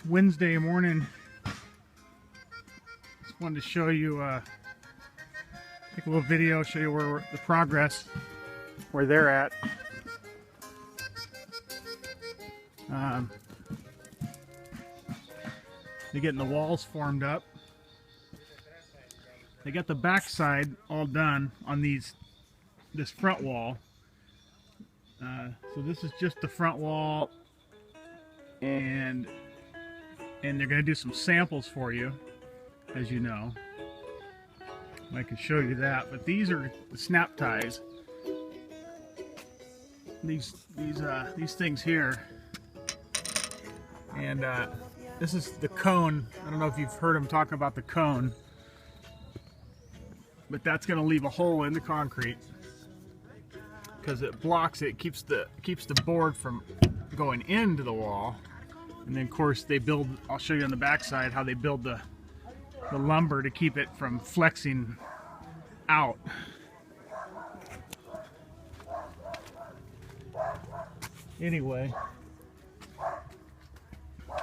Wednesday morning. Just wanted to show you, take a little video, show you where the progress, where they're at. They're getting the walls formed up. They got the back side all done on this front wall. So this is just the front wall, and they're going to do some samples for you, as you know. I can show you that, but these are the snap ties. These things here, and this is the cone. I don't know if you've heard them talking about the cone, but that's going to leave a hole in the concrete because it blocks it, keeps the board from going into the wall. And then of course they build, I'll show you on the back side how they build the lumber to keep it from flexing out. Anyway,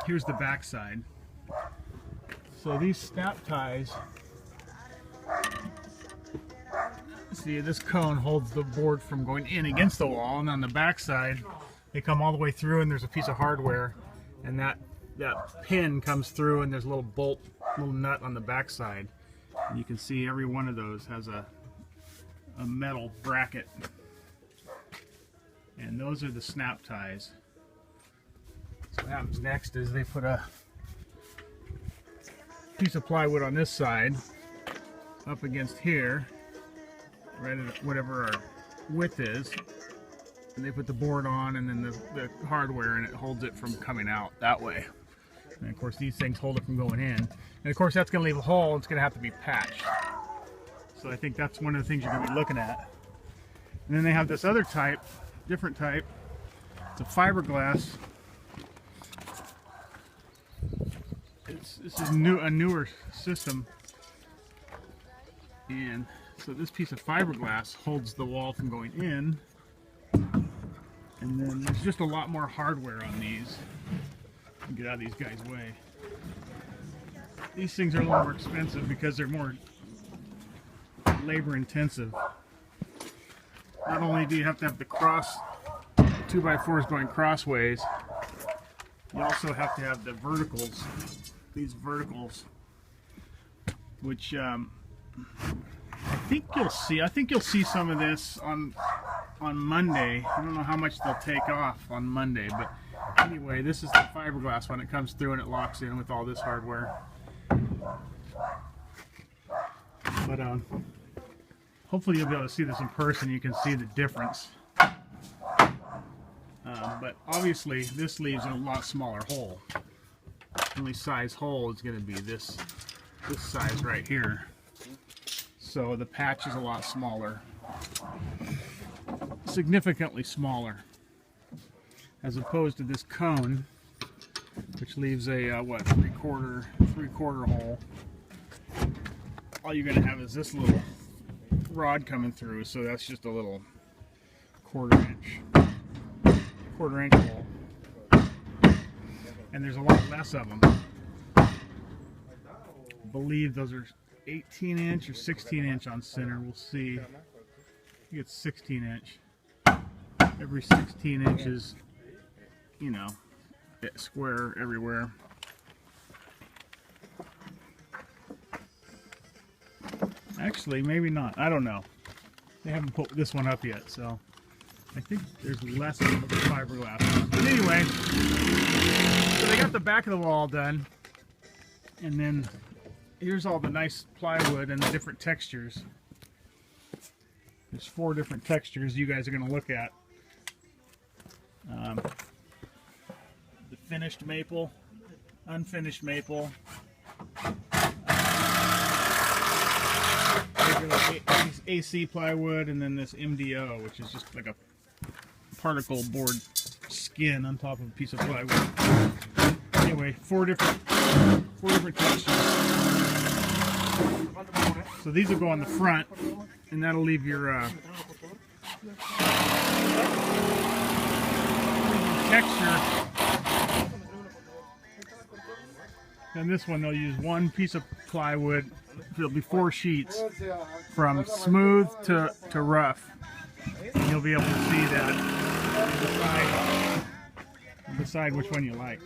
here's the back side. So these snap ties, see, this cone holds the board from going in against the wall, and on the back side they come all the way through, and there's a piece of hardware, and that pin comes through, and there's a little bolt, little nut on the back side, and you can see every one of those has a metal bracket, and those are the snap ties. So what happens next is they put a piece of plywood on this side up against here, right at whatever our width is, and they put the board on, and then the hardware, and it holds it from coming out that way. And of course these things hold it from going in, and of course that's going to leave a hole, and it's going to have to be patched. So I think that's one of the things you're going to be looking at. And then they have this other type, different type. It's a fiberglass. This is a newer system, and so this piece of fiberglass holds the wall from going in, and then there's just a lot more hardware on these. Get out of these guys' way. These things are a little more expensive because they're more labor intensive. Not only do you have to have the cross 2x4s going crossways, you also have to have the verticals, these verticals, which I think you'll see some of this on Monday. I don't know how much they'll take off on Monday, but anyway, this is the fiberglass when it comes through and it locks in with all this hardware. But hopefully you'll be able to see this in person. You can see the difference. But obviously this leaves a lot smaller hole. The only size hole is going to be this size right here. So the patch is a lot smaller, significantly smaller, as opposed to this cone, which leaves a three-quarter hole. All you're going to have is this little rod coming through, so that's just a little quarter inch hole, and there's a lot less of them. I believe those are 18 inch or 16 inch on center. We'll see. I think it's 16 inch. Every 16 inches, you know, square everywhere. Actually, maybe not. I don't know. They haven't put this one up yet, so I think there's less of the fiberglass. But anyway, so they got the back of the wall done, and then here's all the nice plywood and the different textures. There's 4 different textures you guys are going to look at. The finished maple, unfinished maple, regular AC plywood, and then this MDO, which is just like a particle board skin on top of a piece of plywood. Anyway, 4 different textures. So these will go on the front, and that'll leave your texture And this one they'll use one piece of plywood. There'll be 4 sheets from smooth to rough. And you'll be able to see that and decide which one you like.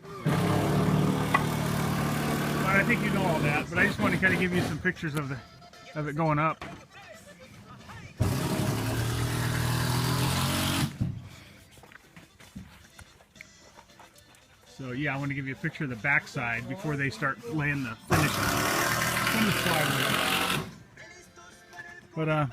But I think you know all that, but I just want to kind of give you some pictures of it going up. So yeah, I want to give you a picture of the backside before they start laying the finished plywood. But